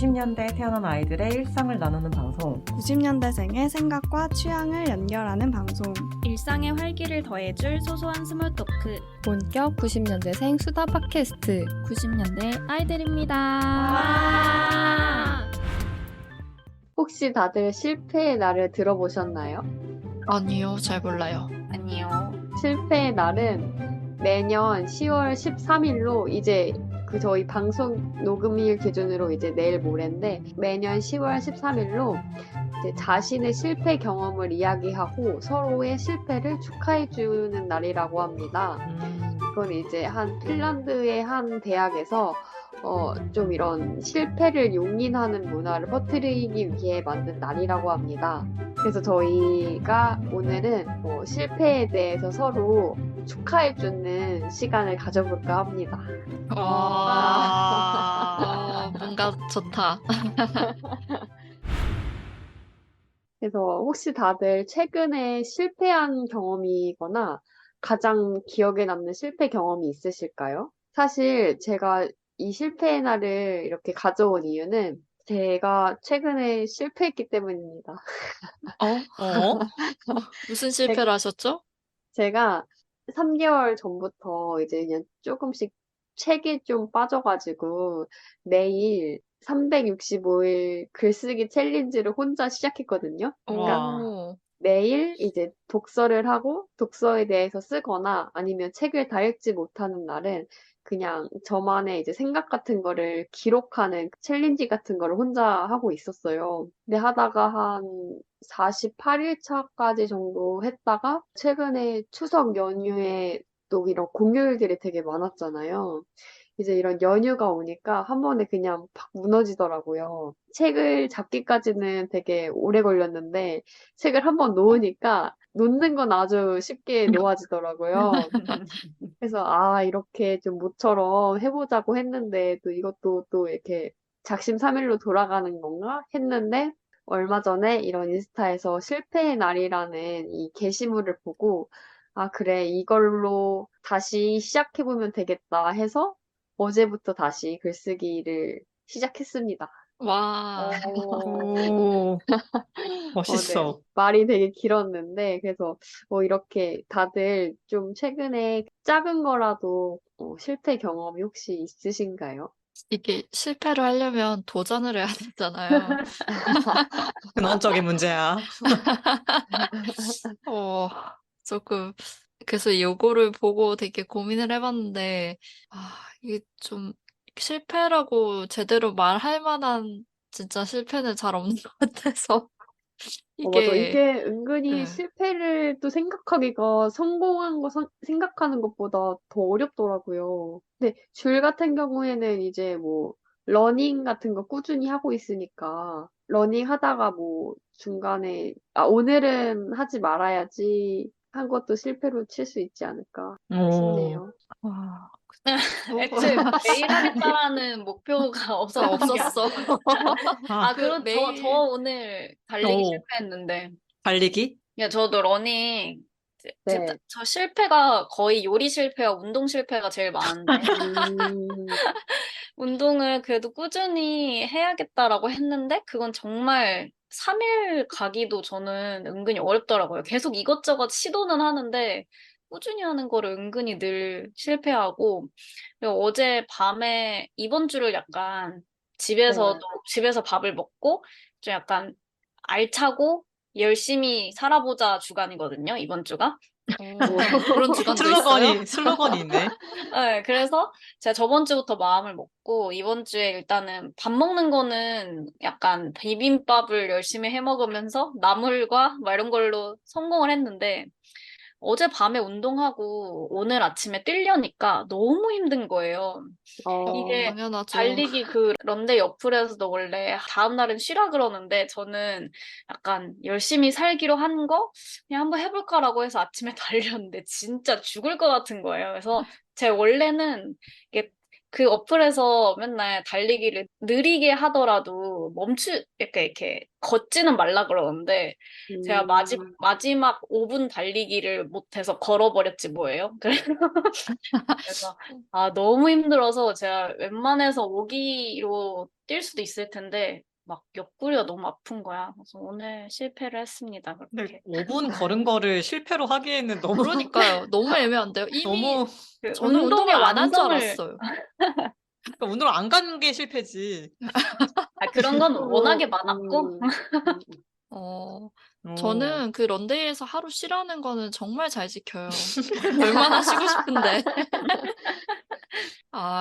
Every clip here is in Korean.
90년대에 태어난 아이들의 일상을 나누는 방송 90년대생의 생각과 취향을 연결하는 방송 일상의 활기를 더해줄 소소한 스몰 토크 본격 90년대생 수다 팟캐스트 90년대 아이들입니다. 혹시 다들 실패의 날을 들어보셨나요? 아니요, 잘 몰라요. 아니요. 실패의 날은 매년 10월 13일로 이제 저희 방송 녹음일 기준으로 이제 내일 모레인데 매년 10월 13일로 이제 자신의 실패 경험을 이야기하고 서로의 실패를 축하해주는 날이라고 합니다. 그건 이제 핀란드의 한 대학에서 좀 이런 실패를 용인하는 문화를 퍼뜨리기 위해 만든 날이라고 합니다. 그래서 저희가 오늘은 실패에 대해서 서로 축하해주는 시간을 가져볼까 합니다. 뭔가 좋다. 그래서 혹시 다들 최근에 실패한 경험이거나 가장 기억에 남는 실패 경험이 있으실까요? 사실 제가 이 실패의 날을 이렇게 가져온 이유는 제가 최근에 실패했기 때문입니다. 무슨 실패를 하셨죠? 제가 3개월 전부터 이제 그냥 조금씩 책에 좀 빠져가지고 매일 365일 글쓰기 챌린지를 혼자 시작했거든요. 그러니까 오, 매일 이제 독서를 하고 독서에 대해서 쓰거나 아니면 책을 다 읽지 못하는 날은 그냥 저만의 이제 생각 같은 거를 기록하는 챌린지 같은 거를 혼자 하고 있었어요. 근데 하다가 한 48일 차까지 정도 했다가 최근에 추석 연휴에 또 이런 공휴일들이 되게 많았잖아요. 이제 이런 연휴가 오니까 한 번에 그냥 팍 무너지더라고요. 책을 잡기까지는 되게 오래 걸렸는데 책을 한 번 놓으니까 놓는 건 아주 쉽게 놓아지더라고요. 그래서 이렇게 좀 모처럼 해보자고 했는데 또 이것도 또 이렇게 작심삼일로 돌아가는 건가 했는데 얼마 전에 이런 인스타에서 실패의 날이라는 이 게시물을 보고 그래, 이걸로 다시 시작해보면 되겠다 해서 어제부터 다시 글쓰기를 시작했습니다. 와, 오, 멋있어. 네. 말이 되게 길었는데, 그래서 이렇게 다들 좀 최근에 작은 거라도 실패 경험이 혹시 있으신가요? 이게 실패를 하려면 도전을 해야 되잖아요. 근원적인 문제야. 어, 조금, 그래서 요거를 보고 되게 고민을 해봤는데, 이게 좀 실패라고 제대로 말할 만한 진짜 실패는 잘 없는 것 같아서, 맞아. 이게, 이게 은근히 네. 실패를 또 생각하기가 성공한 거 생각하는 것보다 더 어렵더라고요. 근데 줄 같은 경우에는 이제 뭐, 러닝 같은 거 꾸준히 하고 있으니까, 러닝 하다가 뭐, 중간에, 오늘은 하지 말아야지 한 것도 실패로 칠 수 있지 않을까 오, 싶네요. 와, 애초에 매일 하겠다라는 목표가 없었어. 그럼 저 매일, 오늘 달리기 오, 실패했는데. 달리기? 야, 저도 러닝, 네. 저 실패가 거의 요리 실패와 운동 실패가 제일 많은데. 음, 운동을 그래도 꾸준히 해야겠다라고 했는데, 그건 정말 3일 가기도 저는 은근히 어렵더라고요. 계속 이것저것 시도는 하는데, 꾸준히 하는 거를 은근히 늘 실패하고, 그리고 어제 밤에 이번 주를 약간 네. 집에서 밥을 먹고, 좀 약간 알차고 열심히 살아보자 주간이거든요, 이번 주가. 그런 주간도 있어요? 슬로건이 있네. 네, 그래서 제가 저번 주부터 마음을 먹고 이번 주에 일단은 밥 먹는 거는 약간 비빔밥을 열심히 해 먹으면서 나물과 막 이런 걸로 성공을 했는데 어젯밤에 운동하고 오늘 아침에 뛰려니까 너무 힘든 거예요. 이게 당연하죠. 달리기 그 런데 어플에서도 원래 다음 날은 쉬라 그러는데 저는 약간 열심히 살기로 한 거 그냥 한번 해볼까라고 해서 아침에 달렸는데 진짜 죽을 것 같은 거예요. 그래서 제 원래는 이게 그 어플에서 맨날 달리기를 느리게 하더라도 이렇게 걷지는 말라 그러는데, 제가 음, 마지막 5분 달리기를 못해서 걸어버렸지 뭐예요. 그래서, 너무 힘들어서 제가 웬만해서 오기로 뛸 수도 있을 텐데, 막 옆구리가 너무 아픈 거야. 그래서 오늘 실패를 했습니다. 근데 그렇게. 5분 걸은 거를 실패로 하기에는 너무 그러니까요. 너무 애매한데요. 이미 너무 그 저는 운동의 운동을 안 한 줄 완성을, 알았어요. 그러니까 운동을 안 간 게 실패지. 그런 건 워낙에 또, 많았고, 어, 어. 저는 그 런데이에서 하루 쉬라는 거는 정말 잘 지켜요. 얼마나 쉬고 싶은데.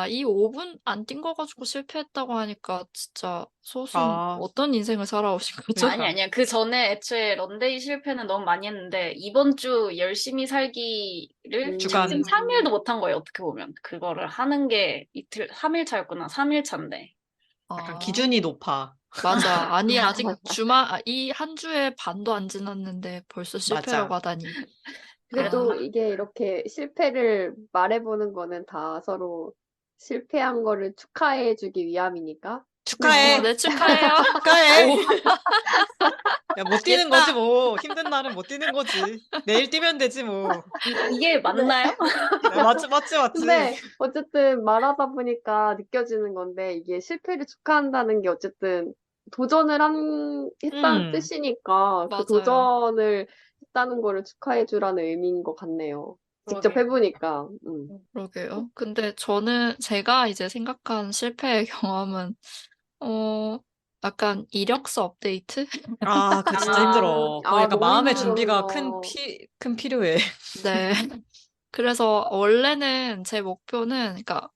이 5분 안 뛴 거 가지고 실패했다고 하니까 진짜 소순 아, 어떤 인생을 살아오신 거죠? 그러니까. 아니야. 그 전에 애초에 런데이 실패는 너무 많이 했는데, 이번 주 열심히 살기를 지금 주간. 3일도 못 한 거예요, 어떻게 보면. 그거를 하는 게 3일 차였구나. 3일 차인데. 약간 아, 기준이 높아. 맞아. 아니, 아직 이 한 주에 반도 안 지났는데 벌써 실패라고 맞아. 하다니. 근데 그래서 또 이게 이렇게 실패를 말해보는 거는 다 서로 실패한 거를 축하해주기 위함이니까. 축하해. 네, 축하해요. 축하해. 오, 야, 못 뛰는 거지 뭐. 힘든 날은 못 뛰는 거지. 내일 뛰면 되지 뭐. 이게 맞나요? 야, 맞지. 근데 어쨌든 말하다 보니까 느껴지는 건데 이게 실패를 축하한다는 게 어쨌든 했다는 음, 뜻이니까 그 맞아요. 도전을 했다는 거를 축하해주라는 의미인 것 같네요. 직접 그러게요. 해보니까. 그러게요. 근데 제가 이제 생각한 실패의 경험은, 어, 약간 이력서 업데이트? 아, 그거 진짜 힘들어. 거의 약간 너무 마음의 힘들어, 준비가 그거. 큰 필요해. 네. 그래서 원래는 제 목표는, 그러니까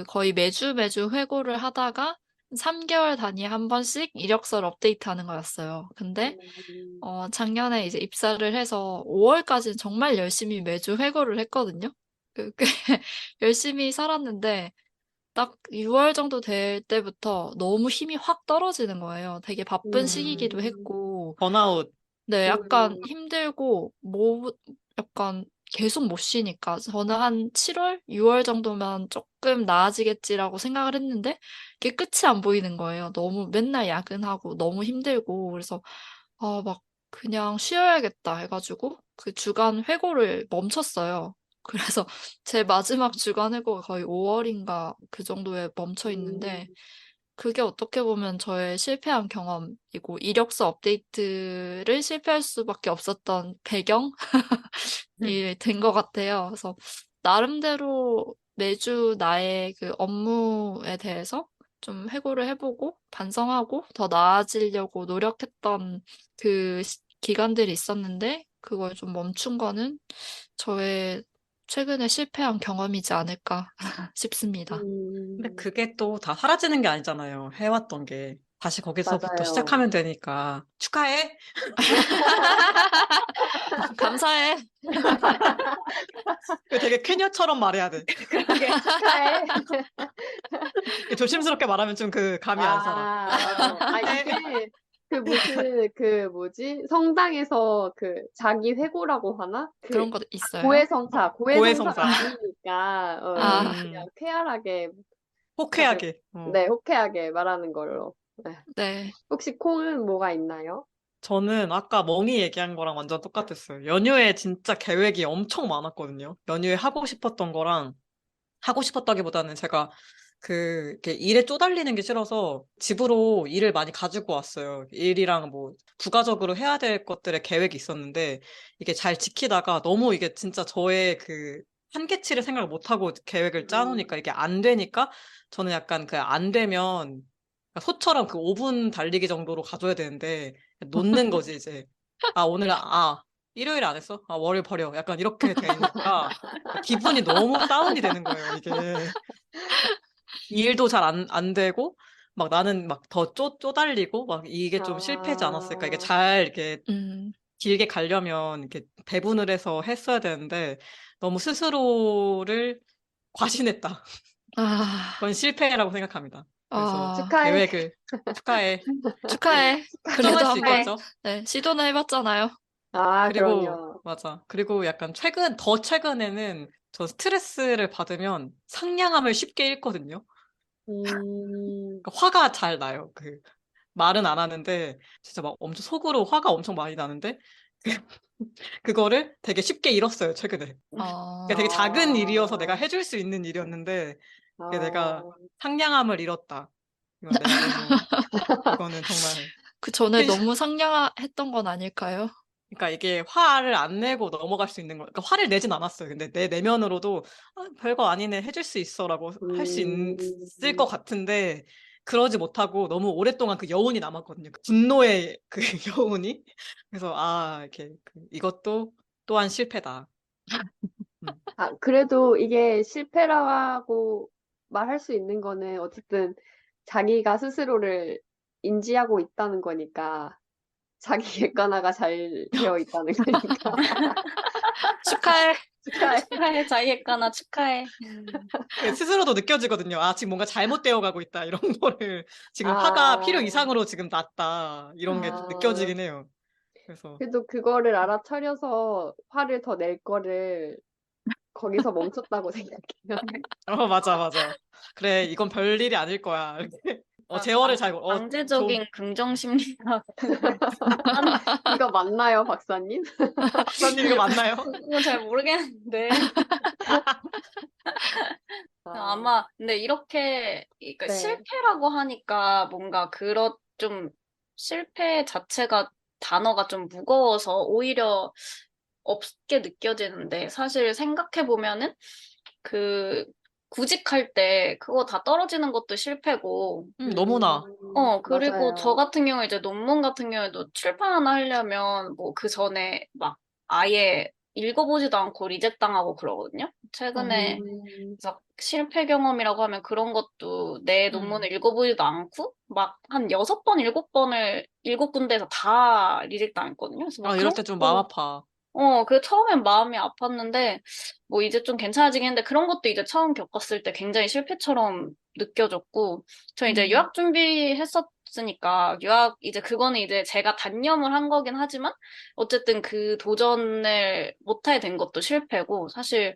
거의 매주 회고를 하다가 3개월 단위에 한 번씩 이력서를 업데이트하는 거였어요. 근데 음, 작년에 이제 입사를 해서 5월까지는 정말 열심히 매주 회고를 했거든요. 꽤 열심히 살았는데 딱 6월 정도 될 때부터 너무 힘이 확 떨어지는 거예요. 되게 바쁜 시기이기도 음, 했고, 번아웃. 네, 약간 음, 힘들고, 약간 계속 못 쉬니까. 저는 한 7월, 6월 정도면 조금 나아지겠지라고 생각을 했는데, 그게 끝이 안 보이는 거예요. 너무 맨날 야근하고 너무 힘들고, 그래서, 막 그냥 쉬어야겠다 해가지고, 그 주간 회고를 멈췄어요. 그래서 제 마지막 주간 회고가 거의 5월인가 그 정도에 멈춰 있는데, 음, 그게 어떻게 보면 저의 실패한 경험이고, 이력서 업데이트를 실패할 수밖에 없었던 배경이 된 것 같아요. 그래서 나름대로 매주 나의 그 업무에 대해서 좀 회고를 해보고 반성하고 더 나아지려고 노력했던 기간들이 있었는데, 그걸 좀 멈춘 거는 저의 최근에 실패한 경험이지 않을까 싶습니다. 근데 음, 그게 또 다 사라지는 게 아니잖아요. 해왔던 게. 다시 거기서부터 맞아요. 시작하면 되니까. 축하해. 감사해. 그 되게 쾌녀처럼 말해야 돼. 그러게. 축하해. 조심스럽게 말하면 좀 그 감이 안 살아. 이게 그 뭐지? 성당에서 그 자기 회고라고 하나? 그런 거 있어요? 고해성사가 고해성사. 아니니까, 그냥 음, 쾌활하게 다들, 호쾌하게. 네, 호쾌하게 말하는 걸로. 네. 네. 혹시 콩은 뭐가 있나요? 저는 아까 멍이 얘기한 거랑 완전 똑같았어요. 연휴에 진짜 계획이 엄청 많았거든요. 연휴에 하고 싶었던 거랑 하고 싶었다기보다는 제가 이렇게 일에 쪼달리는 게 싫어서 집으로 일을 많이 가지고 왔어요. 일이랑 뭐 부가적으로 해야 될 것들의 계획이 있었는데 이게 잘 지키다가 너무 이게 진짜 저의 그 한계치를 생각을 못하고 계획을 짜놓으니까 이게 안 되니까 저는 약간 그 안 되면 소처럼 그 5분 달리기 정도로 가져야 되는데 놓는 거지 이제. 일요일에 안 했어? 월요일 버려. 약간 이렇게 되니까 기분이 너무 다운이 되는 거예요, 이게. 일도 잘 안 되고, 막 나는 막 더 쪼달리고, 막 이게 좀 실패지 않았을까. 이게 아, 잘 이렇게 음, 길게 가려면 이렇게 배분을 해서 했어야 되는데, 너무 스스로를 과신했다. 아, 그건 실패라고 생각합니다. 그래서 축하해. 계획을 축하해. 축하해. 수정할 그래도 수 한번, 축하해. 있겠죠? 네, 시도는 해봤잖아요. 아, 그리고, 그럼요. 맞아. 그리고 약간 더 최근에는 저 스트레스를 받으면 상냥함을 쉽게 잃거든요. 그러니까 화가 잘 나요. 말은 안 하는데 진짜 막 엄청 속으로 화가 엄청 많이 나는데 그거를 되게 쉽게 잃었어요, 최근에. 아, 그러니까 되게 작은 일이어서 내가 아, 해줄 수 있는 일이었는데 그게 내가 아, 상냥함을 잃었다. 이건 내가 너무 이거는 정말 그 전에 펜션 너무 상냥했던 건 아닐까요? 그러니까 이게 화를 안 내고 넘어갈 수 있는 거. 그러니까 화를 내진 않았어요. 근데 내 내면으로도 별거 아니네 해줄 수 있어라고 할 수 있을 것 음, 같은데 그러지 못하고 너무 오랫동안 그 여운이 남았거든요. 그 분노의 그 여운이. 그래서 이렇게 이것도 또한 실패다. 음. 그래도 이게 실패라고 말할 수 있는 거는 어쨌든 자기가 스스로를 인지하고 있다는 거니까, 자기 객관화가 잘 되어 있다는 거니까. 축하해. 축하해. 축하해, 자이했거나 축하해. 스스로도 느껴지거든요. 지금 뭔가 잘못되어 가고 있다. 이런 거를 지금 화가 필요 아, 이상으로 지금 났다. 이런 게 아, 느껴지긴 해요. 그래서 그래도 그거를 알아차려서 화를 더 낼 거를 거기서 멈췄다고 생각해요. 맞아, 맞아. 그래, 이건 별일이 아닐 거야. 이렇게. 아, 제어를 잘, 강제적인 긍정심리학. 이거 맞나요, 박사님? 박사님 이거 맞나요? 그건 잘 모르겠는데. 아, 아마, 근데 이렇게, 그러니까 네. 실패라고 하니까 뭔가 좀, 실패 자체가 단어가 좀 무거워서 오히려 없게 느껴지는데, 사실 생각해보면은, 그, 구직할 때 그거 다 떨어지는 것도 실패고, 너무나. 그리고 저 맞아요. 같은 경우에 이제 논문 같은 경우에도 출판 하나 하려면 뭐 그 전에 막 아예 읽어보지도 않고 리젝 당하고 그러거든요. 최근에 음, 그래서 실패 경험이라고 하면 그런 것도 내 음. 논문을 읽어보지도 않고 막 한 6번, 7번을 7군데에서 다 리젝 당했거든요. 그래서 막 이럴 그런 때 좀 마음 것도 아파. 처음엔 마음이 아팠는데, 뭐 이제 좀 괜찮아지긴 했는데, 그런 것도 이제 처음 겪었을 때 굉장히 실패처럼 느껴졌고, 저 이제 음. 유학 준비했었으니까, 이제 그거는 이제 제가 단념을 한 거긴 하지만, 어쨌든 그 도전을 못하게 된 것도 실패고, 사실,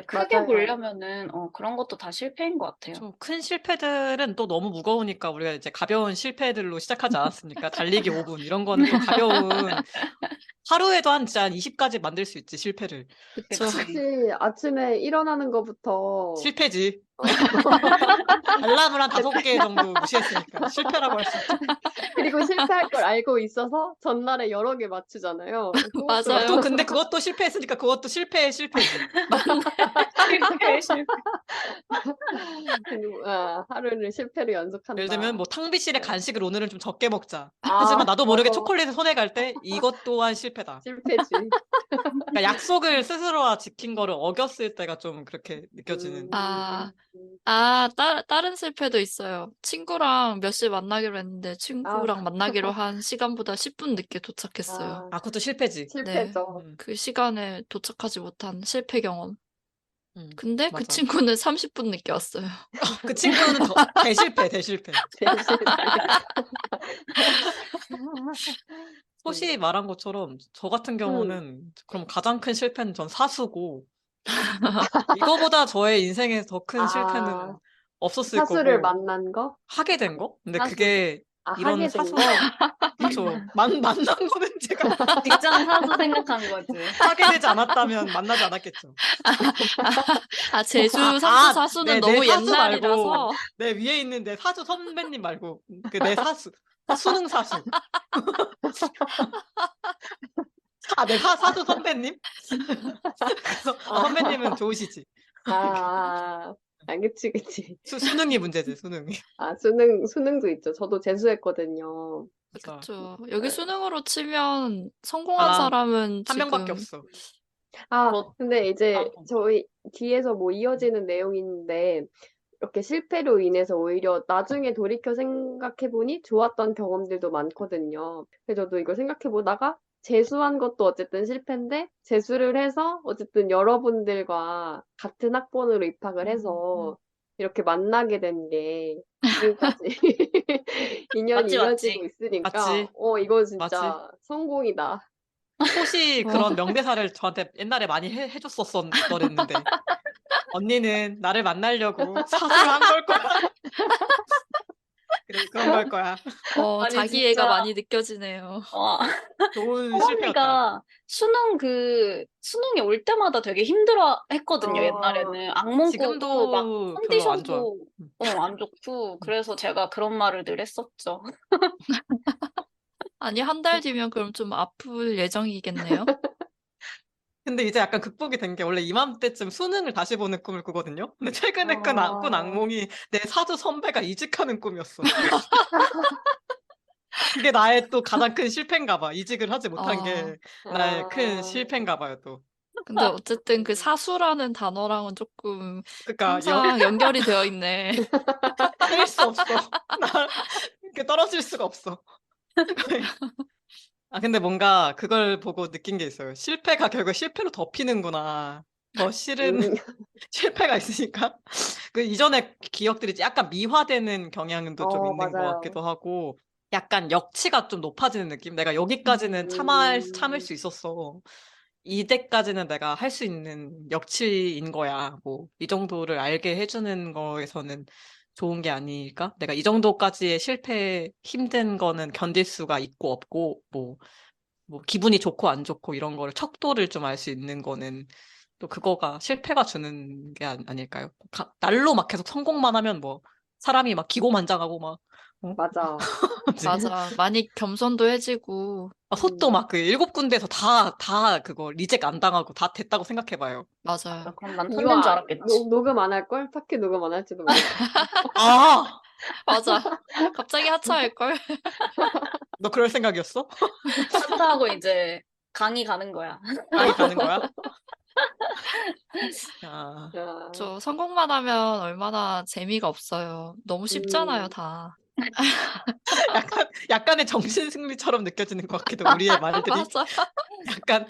크게 맞아요. 보려면은, 그런 것도 다 실패인 것 같아요. 좀 큰 실패들은 또 너무 무거우니까 우리가 이제 가벼운 실패들로 시작하지 않았습니까? 달리기 5분. 이런 거는 또 가벼운, 하루에도 진짜 한 20가지 만들 수 있지, 실패를. 그쵸. 그치. 그치. 아침에 일어나는 것부터, 실패지. 알람을 한 5개 정도 무시했으니까. 실패라고 할 수 있죠. 그리고 실패할 걸 알고 있어서 전날에 여러 개 맞추잖아요. 그것도, 맞아요. 근데 그것도 실패했으니까 그것도 실패의 실패지. 실패, 실패. 하루를 실패로 예를 들면 연속한다. 뭐 탕비실에 네. 간식을 오늘은 좀 적게 먹자. 하지만 아, 나도 모르게 맞아. 초콜릿에 손에 갈 때 이것 또한 실패다. 실패지. 그러니까 약속을 스스로와 지킨 거를 어겼을 때가 좀 그렇게 느껴지는. 아, 음. 다른 실패도 있어요. 친구랑 몇 시에 만나기로 했는데 아, 친구랑 만나기로 한 시간보다 10분 늦게 도착했어요. 아, 그것도 실패지. 네. 실패죠. 음, 그 시간에 도착하지 못한 실패 경험. 근데 그 맞아. 친구는 30분 늦게 왔어요. 그 친구는 대실패, 대실패. 제일 실패. 소시 말한 것처럼 저 같은 음. 경우는 그럼 가장 큰 실패는 전 사수고 이거보다 저의 인생에 더 큰 아, 실패는 없었을 사수를 거고 만난 거? 하게 된 거? 근데 사수. 그게 이런 하게 된 사수 거? 그쵸. 만난 거는 제가 직장 사수 생각한 거지. 하게 되지 않았다면 만나지 않았겠죠. 제주 삼수 내 사수는 너무 사수 말고 옛날이라서. 내 위에 있는 내 사수 선배님 말고 내 수능 사수. 내 사수 선배님? 그래서 선배님은 좋으시지. 그치, 그치. 수능이 문제지, 수능이. 수능도 있죠. 저도 재수했거든요. 그래서 그쵸. 여기 수능으로 치면 아, 성공한 나 사람은 한 명밖에 지금 없어. 근데 이제 아, 저희 뒤에서 뭐 이어지는 내용인데, 이렇게 실패로 인해서 오히려 나중에 돌이켜 생각해보니 좋았던 경험들도 많거든요. 그래서 저도 이걸 생각해보다가 재수한 것도 어쨌든 실패인데, 재수를 해서 어쨌든 여러분들과 같은 학번으로 입학을 해서 이렇게 만나게 된 게 지금까지 인연이 맞지, 이어지고 맞지. 있으니까, 맞지, 이거 맞지. 진짜 성공이다. 혹시 그런 명대사를 저한테 옛날에 많이 해줬었었는데 언니는 나를 만나려고 사수를 한 걸 거야. 그래, 그런 걸 거야. 아니, 자기애가 진짜, 많이 느껴지네요. 와, 좋은 실패였다. 할머니가 수능이 올 때마다 되게 힘들어 했거든요, 아, 옛날에는. 악몽 꾸고, 막, 지금도 별로 안 좋아. 컨디션도, 안 좋고. 그래서 제가 그런 말을 늘 했었죠. 아니, 한 달 뒤면 그럼 좀 아플 예정이겠네요? 근데 이제 약간 극복이 된 게 원래 이맘때쯤 수능을 다시 보는 꿈을 꾸거든요. 근데 최근에 꾼 악몽이 내 사주 선배가 이직하는 꿈이었어. 그게 나의 또 가장 큰 실패인가 봐. 이직을 하지 못한 아, 게 나의 큰 아, 실패인가 봐요, 또. 근데 어쨌든 그 사수라는 단어랑은 조금 그러니까 항상 연결이 되어 있네. 뗄 수 없어. 나 이렇게 떨어질 수가 없어. 아, 근데 뭔가 그걸 보고 느낀 게 있어요. 실패가 결국 실패로 덮이는구나. 더 싫은 음, 실패가 있으니까. 그 이전의 기억들이 약간 미화되는 경향도 좀 있는 것 맞아요. 같기도 하고, 약간 역치가 좀 높아지는 느낌? 내가 여기까지는 참을 음, 수 있었어. 이때까지는 내가 할 수 있는 역치인 거야. 뭐, 이 정도를 알게 해주는 거에서는 좋은 게 아닐까? 내가 이 정도까지의 실패 힘든 거는 견딜 수가 있고 없고, 뭐 기분이 좋고 안 좋고 이런 거를 척도를 좀 알 수 있는 거는 또 그거가 실패가 주는 게 아닐까요? 날로 막 계속 성공만 하면 뭐 사람이 막 기고만장하고 막 어? 맞아. 뭐지? 맞아. 많이 겸손도 해지고, 속도 음, 막 그 7군데에서 다 그거 리젝 안 당하고 다 됐다고 생각해봐요. 맞아, 맞아요. 그럼 난 천재인 줄 이거 알았겠지. 녹음 안 할걸? 타케 녹음 안 할지도 모르겠어. 아, 맞아. 갑자기 하차할걸? 너 그럴 생각이었어? 하차하고 이제 강의 가는 거야. 강의 가는 거야? 아, 아, 저 성공만 하면 얼마나 재미가 없어요. 너무 쉽잖아요, 음, 다. 약간의 정신승리처럼 느껴지는 것 같기도 우리의 말들이 맞아. 약간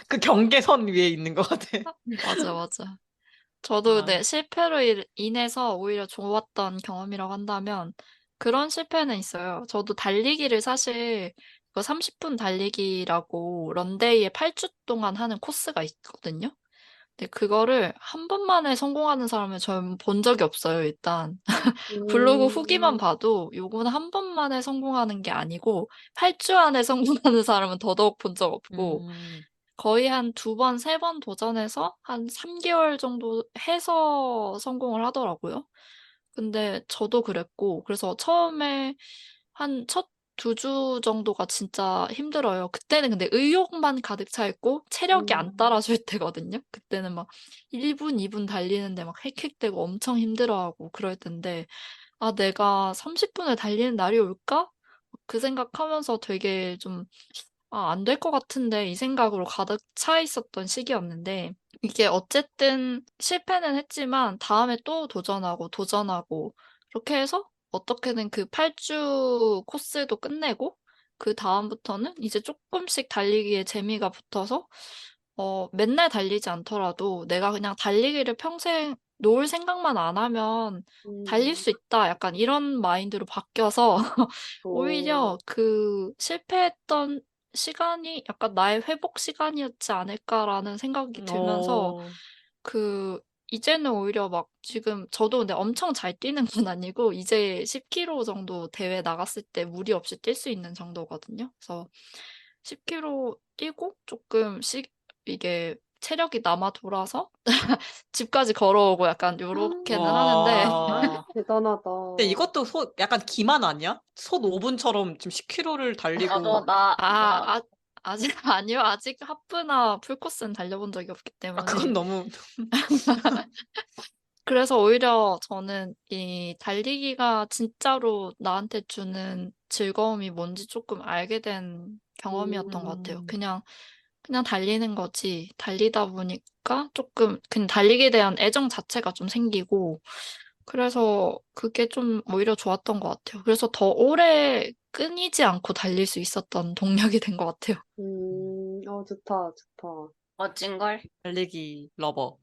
그 경계선 위에 있는 것 같아. 맞아, 맞아. 저도 아, 네, 실패로 인해서 오히려 좋았던 경험이라고 한다면 그런 실패는 있어요. 저도 달리기를 사실 그 30분 달리기라고 런데이에 8주 동안 하는 코스가 있거든요. 근데 그거를 한 번 만에 성공하는 사람을 저는 본 적이 없어요, 일단. 블로그 후기만 음, 봐도 요거는 한 번 만에 성공하는 게 아니고 8주 안에 성공하는 사람은 더더욱 본 적 없고 음. 거의 한 두 번, 세 번 도전해서 한 3개월 정도 해서 성공을 하더라고요. 근데 저도 그랬고, 그래서 처음에 한 첫 2주 정도가 진짜 힘들어요. 그때는 근데 의욕만 가득 차 있고, 체력이 안 음, 따라줄 때거든요. 그때는 막 1분, 2분 달리는데 막 헥헥대고 엄청 힘들어하고 그럴 텐데, 아, 내가 30분을 달리는 날이 올까? 그 생각하면서 되게 좀 안 될 것 같은데 이 생각으로 가득 차 있었던 시기였는데 이게 어쨌든 실패는 했지만 다음에 또 도전하고 도전하고 그렇게 해서 어떻게든 그 8주 코스도 끝내고 그 다음부터는 이제 조금씩 달리기에 재미가 붙어서 맨날 달리지 않더라도 내가 그냥 달리기를 평생 놓을 생각만 안 하면 달릴 음, 수 있다. 약간 이런 마인드로 바뀌어서 오, 오히려 그 실패했던 시간이 약간 나의 회복 시간이었지 않을까라는 생각이 들면서 어, 그 이제는 오히려 막 지금 저도 근데 엄청 잘 뛰는 건 아니고 이제 10km 정도 대회 나갔을 때 무리 없이 뛸 수 있는 정도거든요. 그래서 10km 뛰고 조금 이게 체력이 남아 돌아서 집까지 걸어오고 약간 요렇게는 하는데 와. 대단하다. 근데 이것도 약간 기만 아니야? 솥 5분처럼 지금 10km를 맞아, 달리고, 아, 아직 아니요. 아직 하프나 풀코스는 달려본 적이 없기 아, 그건 때문에 너무, 그래서 오히려 저는 이 달리기가 진짜로 나한테 주는 즐거움이 뭔지 조금 알게 된 경험이었던 것 같아요. 음, 그냥 달리는 거지. 달리다 보니까 조금 그냥 달리기에 대한 애정 자체가 좀 생기고 그래서 그게 좀 오히려 좋았던 것 같아요. 그래서 더 오래 끊이지 않고 달릴 수 있었던 동력이 된 것 같아요. 좋다, 좋다. 멋진걸? 달리기 러버.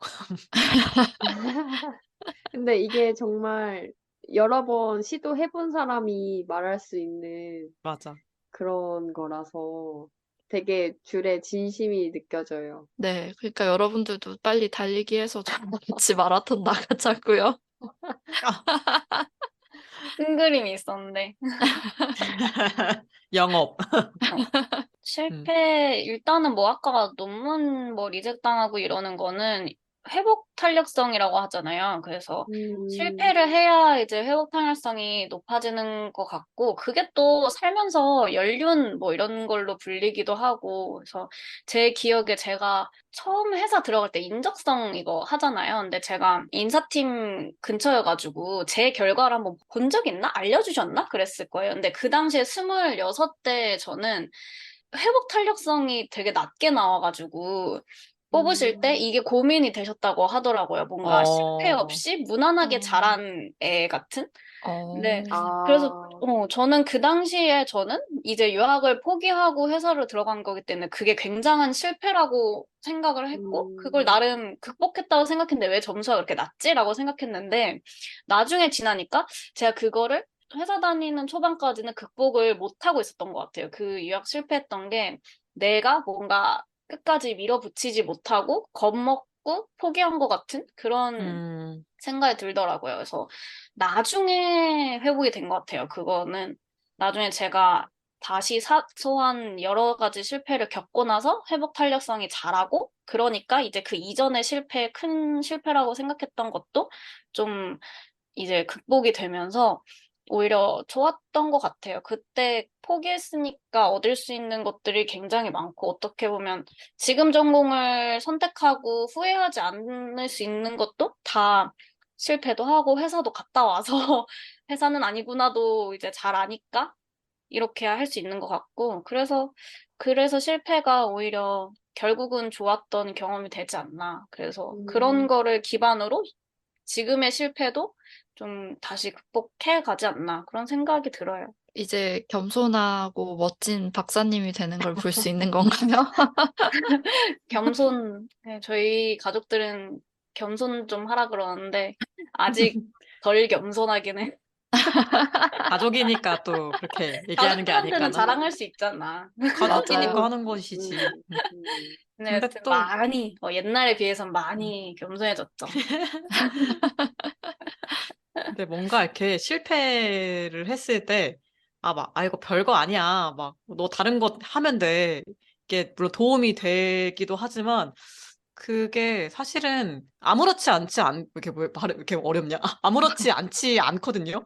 근데 이게 정말 여러 번 시도해본 사람이 말할 수 있는 맞아. 그런 거라서 되게 줄에 진심이 느껴져요. 네, 그러니까 여러분들도 빨리 달리기 해서 저랑 같이 마라톤 나가자고요. 큰 그림이 있었는데. 영업. 음. 실패, 일단은 뭐 아까 논문 뭐 리젝 당하고 이러는 거는 회복 탄력성이라고 하잖아요. 그래서 실패를 해야 이제 회복 탄력성이 높아지는 것 같고, 그게 또 살면서 연륜 뭐 이런 걸로 불리기도 하고, 그래서 제 기억에 제가 처음 회사 들어갈 때 인적성 이거 하잖아요. 근데 제가 인사팀 근처여가지고 제 결과를 한번 본 적 있나? 알려주셨나? 그랬을 거예요. 근데 그 당시에 26대 저는 회복 탄력성이 되게 낮게 나와가지고 뽑으실 때 이게 고민이 되셨다고 하더라고요. 뭔가 실패 어, 없이 무난하게 어. 자란 애 같은? 네. 그래서 아, 저는 그 당시에 저는 이제 유학을 포기하고 회사를 들어간 거기 때문에 그게 굉장한 실패라고 생각을 했고 그걸 나름 극복했다고 생각했는데 왜 점수가 그렇게 낮지라고 생각했는데 나중에 지나니까 제가 그거를 회사 다니는 초반까지는 극복을 못하고 있었던 것 같아요. 그 유학 실패했던 게 내가 뭔가 끝까지 밀어붙이지 못하고 겁먹고 포기한 것 같은 그런 음, 생각이 들더라고요. 그래서 나중에 회복이 된 것 같아요. 그거는 나중에 제가 다시 사소한 여러 가지 실패를 겪고 나서 회복 탄력성이 자라고 그러니까 이제 그 이전의 실패, 큰 실패라고 생각했던 것도 좀 이제 극복이 되면서 오히려 좋았던 것 같아요. 그때 포기했으니까 얻을 수 있는 것들이 굉장히 많고 어떻게 보면 지금 전공을 선택하고 후회하지 않을 수 있는 것도 다 실패도 하고 회사도 갔다 와서 회사는 아니구나도 이제 잘 아니까 이렇게 할 수 있는 것 같고 그래서 실패가 오히려 결국은 좋았던 경험이 되지 않나. 그래서 그런 거를 기반으로 지금의 실패도 좀 다시 극복해 가지 않나 그런 생각이 들어요. 이제 겸손하고 멋진 박사님이 되는 걸 볼 수 있는 건가요? 네, 저희 가족들은 겸손 좀 하라 그러는데 아직 덜 겸손하긴 해. 가족이니까 또 그렇게 얘기하는 게 가족들한테는 아닐까나? 자랑할 수 있잖아. 가족이니까 맞아요. 하는 것이지. 근데 근데 여튼 또, 많이 옛날에 비해선 음, 많이 겸손해졌죠. 근데 뭔가 이렇게 실패를 했을 때, 이거 별거 아니야. 막, 너 다른 것 하면 돼. 이게 물론 도움이 되기도 하지만, 그게 사실은 이렇게 이렇게 어렵냐? 아무렇지 않지 않거든요.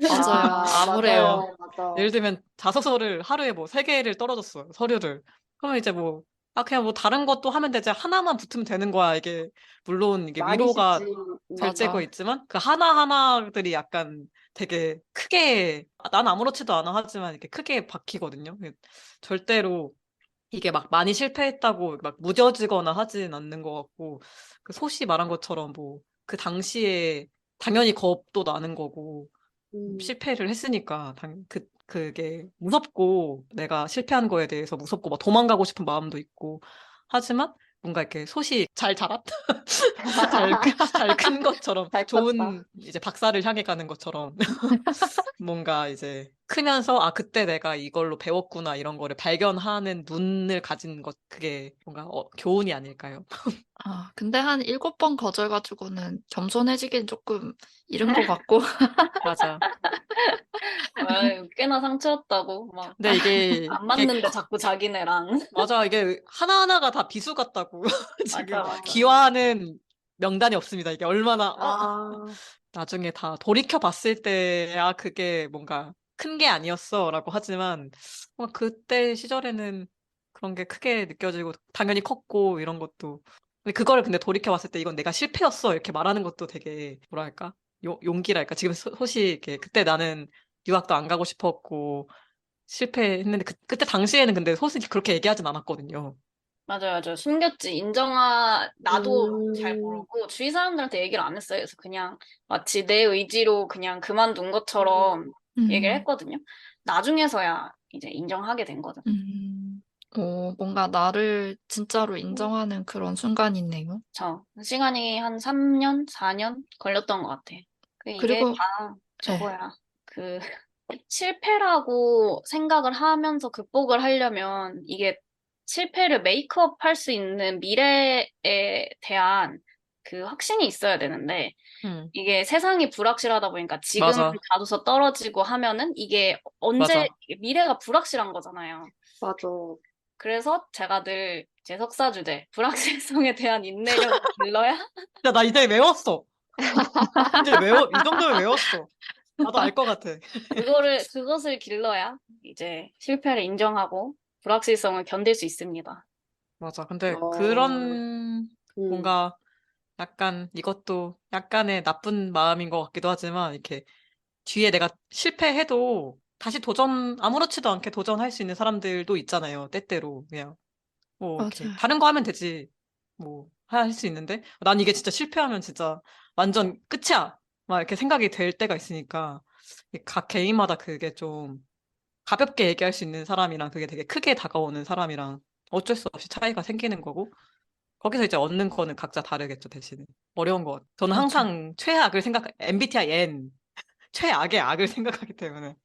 맞아요. 아, 암울해요. 맞아요, 맞아. 예를 들면 자소서를 하루에 뭐 3개를 떨어졌어요. 서류를. 그러면 이제 뭐, 그냥 뭐 다른 것도 하면 되지. 하나만 붙으면 되는 거야. 이게, 물론 이게 많이 위로가 쉽지. 될 때가 맞아. 있지만, 그 하나하나들이 약간 되게 크게, 난 아무렇지도 않아 하지만 이렇게 크게 박히거든요. 절대로 이게 막 많이 실패했다고 막 무뎌지거나 하진 않는 것 같고, 그 소시 말한 것처럼 뭐, 그 당시에 당연히 겁도 나는 거고, 음, 실패를 했으니까 그게 무섭고 내가 실패한 거에 대해서 무섭고 막 도망가고 싶은 마음도 있고 하지만 뭔가 이렇게 솥이 잘 자랐 잘 큰 것처럼 잘 컸다. 좋은 이제 박사를 향해 가는 것처럼 뭔가 이제 크면서 그때 내가 이걸로 배웠구나 이런 거를 발견하는 눈을 가진 것 그게 뭔가 교훈이 아닐까요? 근데 한 7번 거절가지고는 겸손해지긴 조금 이른 것 같고. 맞아. 아유, 꽤나 상처였다고 막 근데 안 이게 맞는데 자꾸 자기네랑 맞아. 이게 하나하나가 다 비수 같다고. 지금 맞아 맞아. 기화하는 명단이 없습니다. 이게 얼마나, 아, 나중에 다 돌이켜 봤을 때야 그게 뭔가 큰 게 아니었어라고 하지만, 그때 시절에는 그런 게 크게 느껴지고, 당연히 컸고, 이런 것도. 근데 그걸 근데 돌이켜 봤을 때 이건 내가 실패였어. 이렇게 말하는 것도 되게, 뭐랄까? 용기랄까? 지금 소식, 이렇게, 그때 나는 유학도 안 가고 싶었고, 실패했는데 그때 당시에는 근데 솔직히 그렇게 얘기하진 않았거든요. 맞아요, 맞아요. 숨겼지. 나도 잘 음, 모르고 주위 사람들한테 얘기를 안 했어요. 그래서 그냥 마치 내 의지로 그냥 그만둔 것처럼 얘기를 음, 했거든요. 나중에서야 이제 인정하게 된 거죠. 음, 뭔가 나를 진짜로 인정하는 그런 순간이네요. 시간이 한 3년, 4년 걸렸던 것 같아. 이게 그리고, 다 네, 저거야. 그 실패라고 생각을 하면서 극복을 하려면 이게 실패를 메이크업 할 수 있는 미래에 대한 그 확신이 있어야 되는데, 이게 세상이 불확실하다 보니까 지금을 맞아, 가둬서 떨어지고 하면은 이게 언제, 맞아. 미래가 불확실한 거잖아요. 맞아. 그래서 제가 늘 제 석사 주제, 불확실성에 대한 인내력을 길러야 야, 나 이제 외웠어. 이 정도면 외웠어. 나도 알 것 같아. 그것을 길러야 이제 실패를 인정하고 불확실성을 견딜 수 있습니다. 맞아. 근데 어, 그런 음, 뭔가 약간 이것도 약간의 나쁜 마음인 것 같기도 하지만 이렇게 뒤에 내가 실패해도 다시 아무렇지도 않게 도전할 수 있는 사람들도 있잖아요. 때때로. 그냥 뭐 이렇게 맞아요. 다른 거 하면 되지. 뭐 할 수 있는데 난 이게 진짜 실패하면 진짜 완전 끝이야. 막 이렇게 생각이 될 때가 있으니까 각 개인마다 그게 좀 가볍게 얘기할 수 있는 사람이랑 그게 되게 크게 다가오는 사람이랑 어쩔 수 없이 차이가 생기는 거고 거기서 이제 얻는 거는 각자 다르겠죠, 대신에. 어려운 것 같아요. 저는 맞아요. 항상 MBTI N, 최악의 악을 생각하기 때문에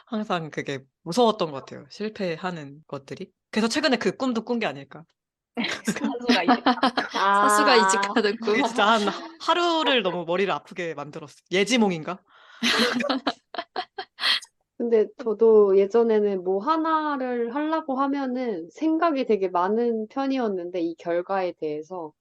항상 그게 무서웠던 것 같아요. 실패하는 것들이. 그래서 최근에 그 꿈도 꾼 게 아닐까. 사수가 이제 사수가 아, 이직하는 그게 꿈. 진짜 한 하루를 너무 머리를 아프게 만들었어. 예지몽인가? 근데 저도 예전에는 뭐 하나를 하려고 하면은 생각이 되게 많은 편이었는데, 이 결과에 대해서.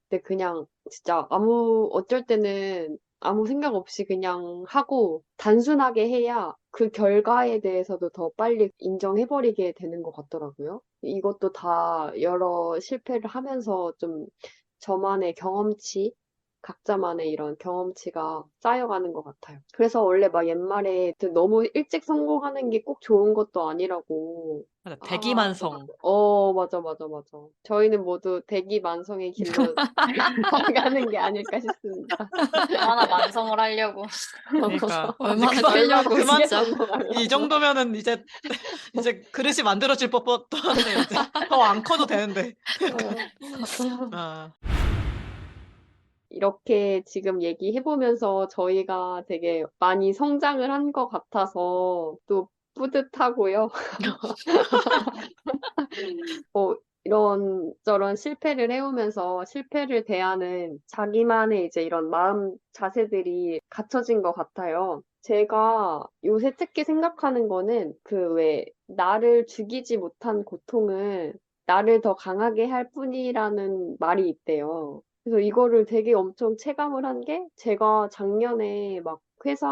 근데 그냥 진짜 어쩔 때는 아무 생각 없이 그냥 하고 단순하게 해야 그 결과에 대해서도 더 빨리 인정해버리게 되는 것 같더라고요. 이것도 다 여러 실패를 하면서 좀 저만의 경험치, 각자만의 이런 경험치가 쌓여가는 것 같아요. 그래서 원래 막 옛말에 너무 일찍 성공하는 게 꼭 좋은 것도 아니라고. 맞아, 아, 대기만성. 맞아, 맞아, 맞아. 저희는 모두 대기만성의 길로 나가는 게 아닐까 싶습니다. 얼마나 만성을 하려고. 그러니까 이제 얼마나 얼마나 끌려고, 쉽게 그만 진짜. 이 성공하려고. 정도면은 이제 그릇이 만들어질 법한데 이제 더 안 커도 되는데. 아, 이렇게 지금 얘기해보면서 저희가 되게 많이 성장을 한 것 같아서 또 뿌듯하고요. 이런저런 실패를 해오면서 실패를 대하는 자기만의 이제 이런 마음 자세들이 갖춰진 것 같아요. 제가 요새 특히 생각하는 거는 그 왜 나를 죽이지 못한 고통은 나를 더 강하게 할 뿐이라는 말이 있대요. 그래서 이거를 되게 엄청 체감을 한 게 제가 작년에 막 회사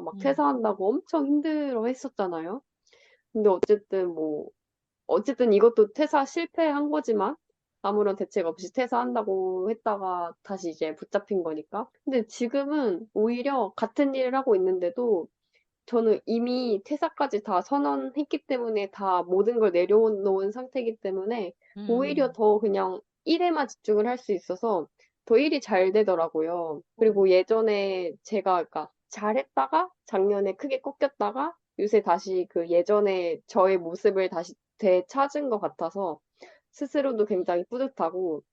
막 음, 퇴사한다고 엄청 힘들어 했었잖아요. 근데 어쨌든 이것도 퇴사 실패한 거지만 아무런 대책 없이 퇴사한다고 했다가 다시 이제 붙잡힌 거니까. 근데 지금은 오히려 같은 일을 하고 있는데도 저는 이미 퇴사까지 다 선언했기 때문에 다 모든 걸 내려놓은 상태이기 때문에 오히려 음, 더 그냥 일에만 집중을 할 수 있어서 더 일이 잘 되더라고요. 그리고 예전에 제가 그러니까 잘했다가 작년에 크게 꺾였다가 요새 다시 그 예전에 저의 모습을 다시 되찾은 것 같아서 스스로도 굉장히 뿌듯하고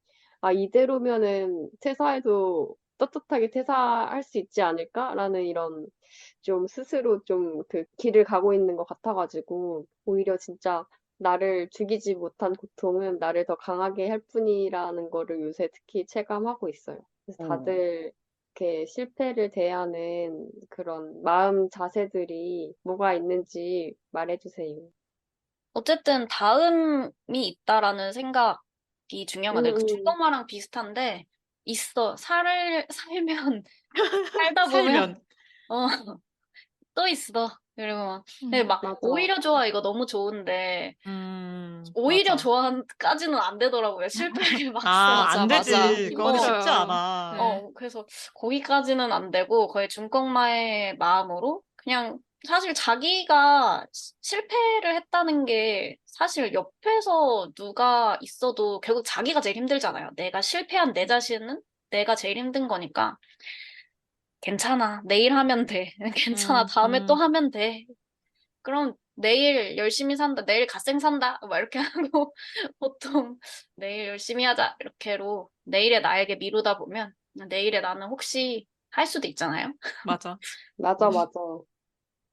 이대로면은 퇴사해도 떳떳하게 퇴사할 수 있지 않을까라는 이런 좀 스스로 좀 그 길을 가고 있는 것 같아가지고 오히려 진짜 나를 죽이지 못한 고통은 나를 더 강하게 할 뿐이라는 거를 요새 특히 체감하고 있어요. 그래서 다들 이렇게 실패를 대하는 그런 마음 자세들이 뭐가 있는지 말해주세요. 어쨌든 다음이 있다라는 생각이 중요한 것 같아요. 그 음, 중동마랑 비슷한데 있어. 살면 살다 보면 살면. 어, 또 있어. 그리고 근데 막 맞아. 오히려 좋아 이거 너무 좋은데 오히려 맞아. 좋아까지는 안 되더라고요. 실패를 막상 아, 맞아, 안 맞아. 되지. 그거는 쉽지 힘들어요. 않아. 네. 그래서 거기까지는 안 되고 거의 중꺾마의 마음으로 그냥 사실 자기가 실패를 했다는 게 사실 옆에서 누가 있어도 결국 자기가 제일 힘들잖아요. 내가 실패한 내 자신은 내가 제일 힘든 거니까 괜찮아. 내일 하면 돼. 괜찮아. 음, 다음에 또 음, 하면 돼. 그럼 내일 열심히 산다. 내일 갓생 산다. 막 이렇게 하고 보통 내일 열심히 하자. 이렇게로 내일의 나에게 미루다 보면 내일의 나는 혹시 할 수도 있잖아요. 맞아. 맞아, 음. 맞아.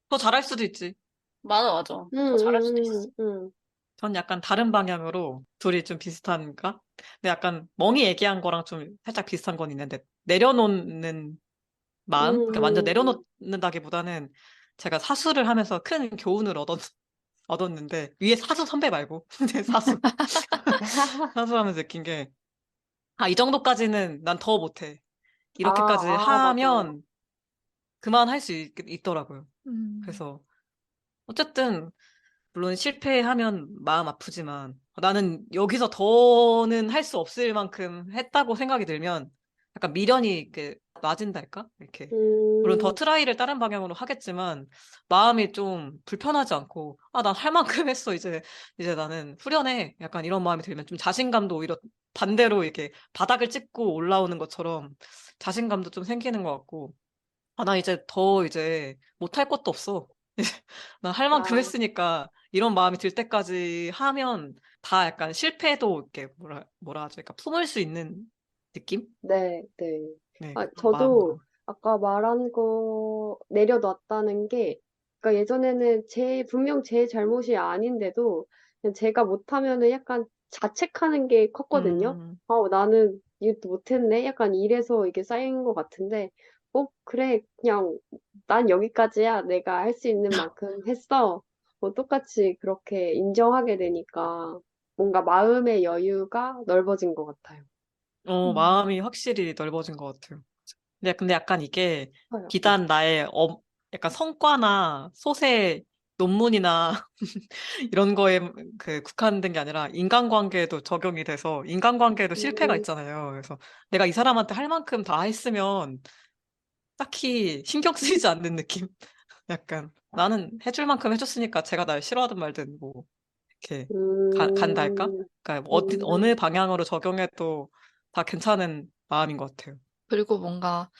더 잘할 수도 있지. 맞아, 맞아. 응, 더 잘할 수도 있어. 응, 응, 응. 전 약간 다른 방향으로 둘이 좀 비슷한가? 근데 약간 멍이 얘기한 거랑 좀 살짝 비슷한 건 있는데 내려놓는 마음? 그러니까 완전 음, 내려놓는다기보다는 제가 사수를 하면서 큰 교훈을 얻었는데 위에 사수 선배 말고 이제 사수 사수하면서 느낀 게 아, 이 정도까지는 난 더 못해. 이렇게까지 맞아. 하면 그만할 수 있더라고요. 음. 그래서 어쨌든 물론 실패하면 마음 아프지만 나는 여기서 더는 할 수 없을 만큼 했다고 생각이 들면 약간 미련이 이렇게 낮은달까? 이렇게. 물론 더 음, 트라이를 다른 방향으로 하겠지만 마음이 좀 불편하지 않고 아, 난 할 만큼 했어. 이제 나는 후련해. 약간 이런 마음이 들면 좀 자신감도 오히려 반대로 이렇게 바닥을 찍고 올라오는 것처럼 자신감도 좀 생기는 것 같고 아, 나 이제 못할 것도 없어. 난 할 만큼 아, 했으니까 이런 마음이 들 때까지 하면 다 약간 실패도 이렇게 뭐라 하죠? 그러니까 품을 수 있는 느낌? 네, 네. 네, 아, 그런 저도 마음으로. 아까 말한 거 내려놨다는 게, 그러니까 예전에는 분명 제 잘못이 아닌데도 그냥 제가 못하면은 약간 자책하는 게 컸거든요. 음, 나는 이것도 못했네? 약간 이래서 이게 쌓인 것 같은데, 그래. 그냥 난 여기까지야. 내가 할 수 있는 만큼 했어. 똑같이 그렇게 인정하게 되니까 뭔가 마음의 여유가 넓어진 것 같아요. 음. 마음이 확실히 넓어진 것 같아요. 근데 약간 이게 네. 비단 나의 약간 성과나 소세 논문이나 이런 거에 그 국한된 게 아니라 인간관계에도 적용이 돼서 인간관계에도 실패가 음, 있잖아요. 그래서 내가 이 사람한테 할 만큼 다 했으면 딱히 신경 쓰이지 않는 느낌? 약간 나는 해줄 만큼 해줬으니까 제가 날 싫어하든 말든 뭐 이렇게 간다 할까? 음, 그러니까 어느 음, 방향으로 적용해도 다 괜찮은 마음인 것 같아요. 그리고 뭔가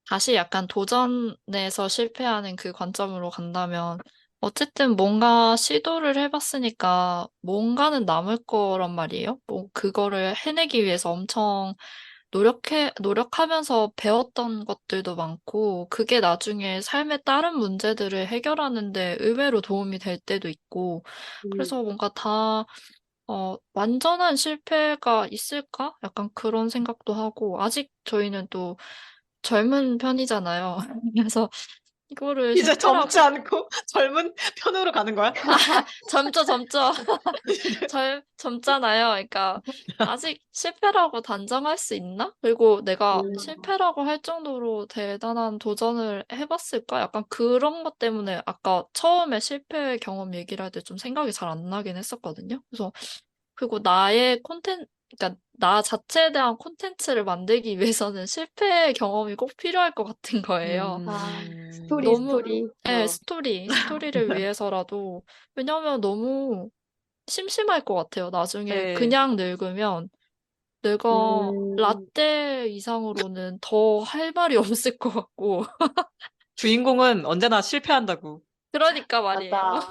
다시 약간 도전에서 실패하는 그 관점으로 간다면 어쨌든 뭔가 시도를 해봤으니까 뭔가는 남을 거란 말이에요. 뭐 그거를 해내기 위해서 엄청 노력하면서 배웠던 것들도 많고 그게 나중에 삶의 다른 문제들을 해결하는데 의외로 도움이 될 때도 있고 음. 그래서 뭔가 다 완전한 실패가 있을까? 약간 그런 생각도 하고, 아직 저희는 또 젊은 편이잖아요. 그래서 이거를 이제 젊지 실패라고, 않고 젊은 편으로 가는 거야? 젊죠. 젊잖아요. 그러니까, 아직 실패라고 단정할 수 있나? 그리고 내가 음, 실패라고 할 정도로 대단한 도전을 해봤을까? 약간 그런 것 때문에 아까 처음에 실패 경험 얘기를 할 때 좀 생각이 잘 안 나긴 했었거든요. 그리고 그러니까 나 자체에 대한 콘텐츠를 만들기 위해서는 실패 경험이 꼭 필요할 것 같은 거예요. 너무, 스토리. 예, 스토리를 위해서라도. 왜냐면 너무 심심할 것 같아요. 나중에 네. 그냥 늙으면 내가 음, 라떼 이상으로는 더 할 말이 없을 것 같고. 주인공은 언제나 실패한다고. 그러니까 말이에요. 맞아.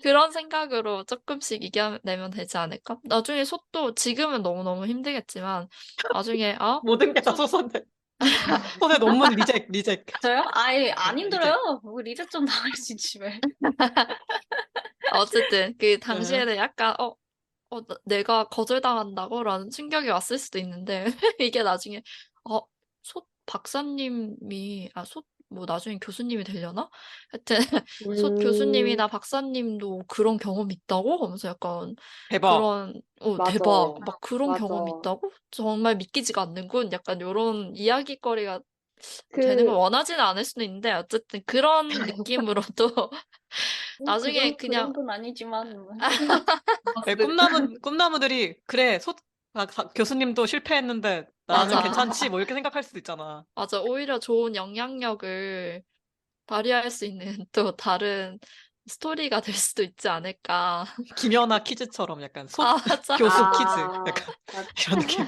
그런 생각으로 조금씩 이겨내면 되지 않을까? 나중에 솥도 지금은 너무너무 힘들겠지만 나중에 모든 게 다 솥 소설대. 소설 논문 리젝. 저요? 아예 안 리젝. 힘들어요. 뭐 리셋 좀 당할 수 있지 왜. 어쨌든 그 네. 당시에는 약간 내가 거절당한다고라는 충격이 왔을 수도 있는데 이게 나중에 솥 박사님이 솥 뭐 나중에 교수님이 되려나? 하여튼 솥 음, 교수님이나 박사님도 그런 경험 있다고 하면서 약간 대박. 그런 맞아. 대박 막 그런 맞아. 경험 있다고? 정말 믿기지가 않는군. 약간 요런 이야기거리가 되는 걸 그, 원하지는 않을 수는 있는데 어쨌든 그런 느낌으로도 나중에 그 그냥 정도는 아니지만. 뭐. 네, 꿈나무들이, 그래, 교수님도 실패했는데 나는 맞아. 괜찮지, 뭐 이렇게 생각할 수도 있잖아. 맞아. 오히려 좋은 영향력을 발휘할 수 있는 또 다른 스토리가 될 수도 있지 않을까. 김연아 퀴즈처럼 약간 맞아. 교수 퀴즈. 아, 약간 이런 느낌.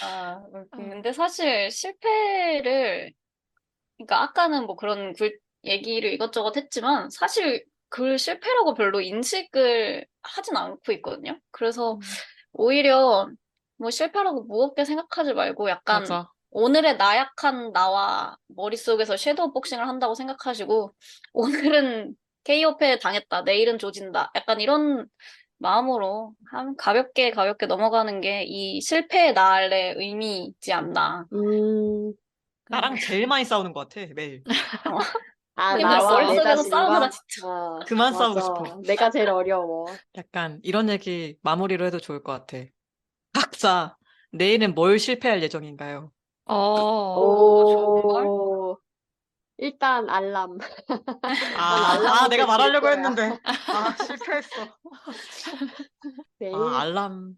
어, 근데 사실 실패를, 그러니까 아까는 뭐 그런 얘기를 이것저것 했지만, 사실 그 실패라고 별로 인식을 하진 않고 있거든요. 그래서 음, 오히려 뭐 실패라고 무겁게 생각하지 말고 약간 맞아. 오늘의 나약한 나와 머릿속에서 섀도우 복싱을 한다고 생각하시고, 오늘은 KO패 당했다. 내일은 조진다. 약간 이런 마음으로 가볍게 넘어가는 게 이 실패의 날의 의미이지 않나. 나랑 제일 많이 싸우는 것 같아, 매일. 아, 맨날 나와 내 머릿속에서 싸우느라 자신과? 진짜. 아, 그만 맞아. 싸우고 싶어. 내가 제일 어려워. 약간 이런 얘기 마무리로 해도 좋을 것 같아. 각자 내일은 뭘 실패할 예정인가요? 오, 일단 알람. 알람을 내가 꼭 말하려고 들 거야. 했는데. 실패했어. 내일. 알람.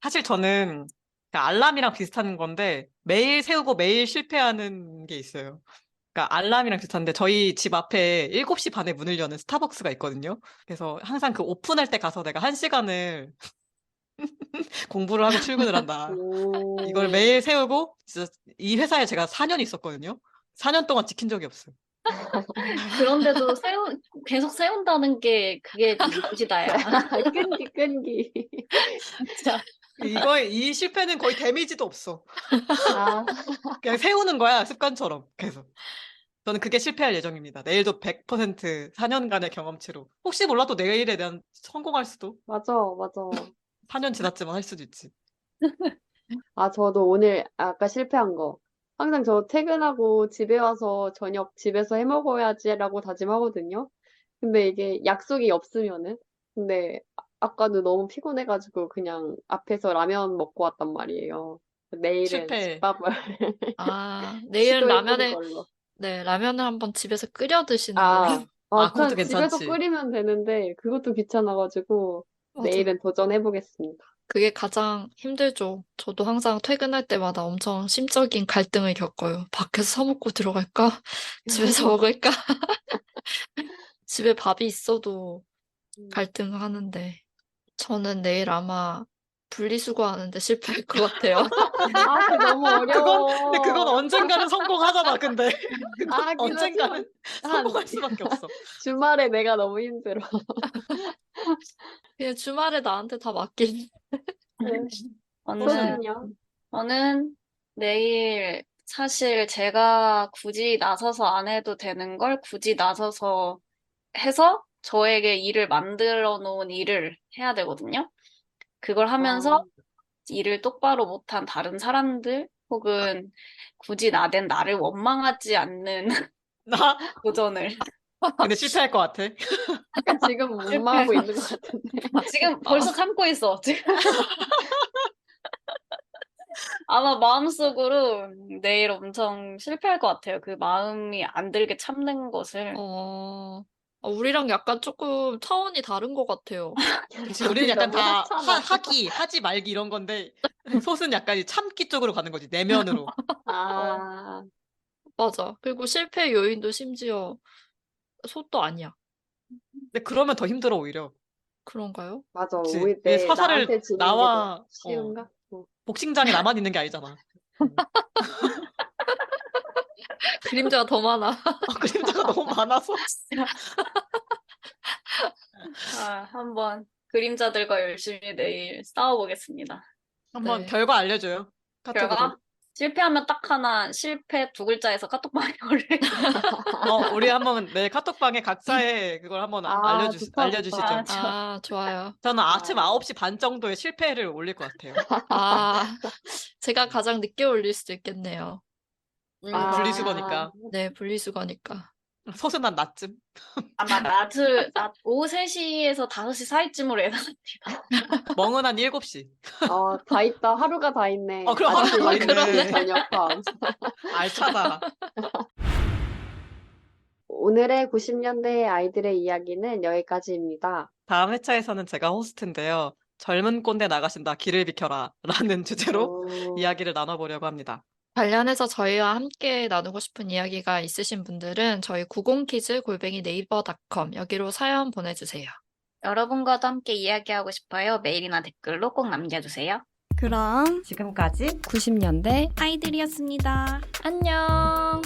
사실 저는 그 알람이랑 비슷한 건데 매일 세우고 매일 실패하는 게 있어요. 그러니까 알람이랑 비슷한데 저희 집 앞에 7시 반에 문을 여는 스타벅스가 있거든요. 그래서 항상 그 오픈할 때 가서 내가 1시간을 공부를 하고 출근을 한다. 이걸 오, 매일 세우고 진짜 이 회사에 제가 4년 있었거든요. 4년 동안 지킨 적이 없어요. 그런데도 계속 세운다는 게 그게 무시다야. 끈기. 진짜. 이 실패는 거의 데미지도 없어. 아, 그냥 세우는 거야, 습관처럼. 계속. 저는 그게 실패할 예정입니다. 내일도 100% 4년간의 경험치로. 혹시 몰라도 내일에 대한 성공할 수도. 맞아. 4년 지났지만 할 수도 있지. 아, 저도 오늘 아까 실패한 거. 항상 저 퇴근하고 집에 와서 저녁 집에서 해 먹어야지라고 다짐하거든요. 근데 이게 약속이 없으면은. 근데 아까도 너무 피곤해가지고 그냥 앞에서 라면 먹고 왔단 말이에요. 내일은 실패. 집밥을 내일은 시도해보는 걸로. 네, 라면을 한번 집에서 끓여 드시는 아, 걸로. 그것도 그냥 집에서 괜찮지. 끓이면 되는데 그것도 귀찮아가지고 맞아. 내일은 도전해보겠습니다. 그게 가장 힘들죠. 저도 항상 퇴근할 때마다 엄청 심적인 갈등을 겪어요. 밖에서 사 먹고 들어갈까? 집에서 먹을까? 집에 밥이 있어도 갈등하는데. 저는 내일 아마 분리수거하는데 실패할 것 같아요. 아, 그거 너무 어려워. 근데 그건 언젠가는 성공하잖아, 근데. 그건 아, 그거 언젠가는 한 성공할 수밖에 없어. 주말에 내가 너무 힘들어. 그냥 주말에 나한테 다 맡긴. 소스는요? 저는 내일 사실 제가 굳이 나서서 안 해도 되는 걸 굳이 나서서 해서 저에게 일을 만들어 놓은 일을 해야 되거든요. 그걸 하면서 일을 똑바로 못한 다른 사람들 혹은 굳이 나된 나를 원망하지 않는 나 도전을. 근데 실패할 것 같아. 약간 지금 원망하고 있는 것 같은데. 지금 벌써 참고 있어. 지금. 아마 마음속으로 내일 엄청 실패할 것 같아요. 그 마음이 안 들게 참는 것을. 우리랑 약간 조금 차원이 다른 것 같아요. 그치, 우리는 약간 너무 다 하찮아. 하지 말기 이런 건데, 솥은 약간 이 참기 쪽으로 가는 거지, 내면으로. 아, 맞아. 그리고 실패 요인도 심지어 소도 아니야. 근데 그러면 더 힘들어, 오히려. 그런가요? 맞아. 그치. 우리 이게 나한테 사사를 지는 게 나와, 더 쉬운가? 복싱장에 나만 있는 게 아니잖아. 그림자가 더 많아. 그림자가 너무 많아서. 한번 그림자들과 열심히 내일 싸워보겠습니다. 한번 네. 결과 알려줘요. 카톡으로. 결과 실패하면 딱 하나, 실패 2글자에서 카톡방에 올릴게요. 우리 한번 내 카톡방에 각자의 그걸 한번 좋다. 알려주시죠. 좋아요. 저는 아침 9시 반 정도에 실패를 올릴 것 같아요. 제가 가장 늦게 올릴 수도 있겠네요. 분리수거니까. 네, 분리수거니까. 솥은 난 낮쯤. 아마 오후 3시에서 5시 사이쯤으로 예상합니다. 멍은 한 7시. 다 있다. 하루가 다 있네. 그럼 하루가 아침, 다 있네. 점심, 저녁, 밤. 알차다. 오늘의 90년대 아이들의 이야기는 여기까지입니다. 다음 회차에서는 제가 호스트인데요. 젊은 꼰대 나가신다, 길을 비켜라 라는 주제로 이야기를 나눠보려고 합니다. 관련해서 저희와 함께 나누고 싶은 이야기가 있으신 분들은 저희 90kids@naver.com 여기로 사연 보내주세요. 여러분과도 함께 이야기하고 싶어요. 메일이나 댓글로 꼭 남겨주세요. 그럼 지금까지 90년대 아이들이었습니다. 안녕.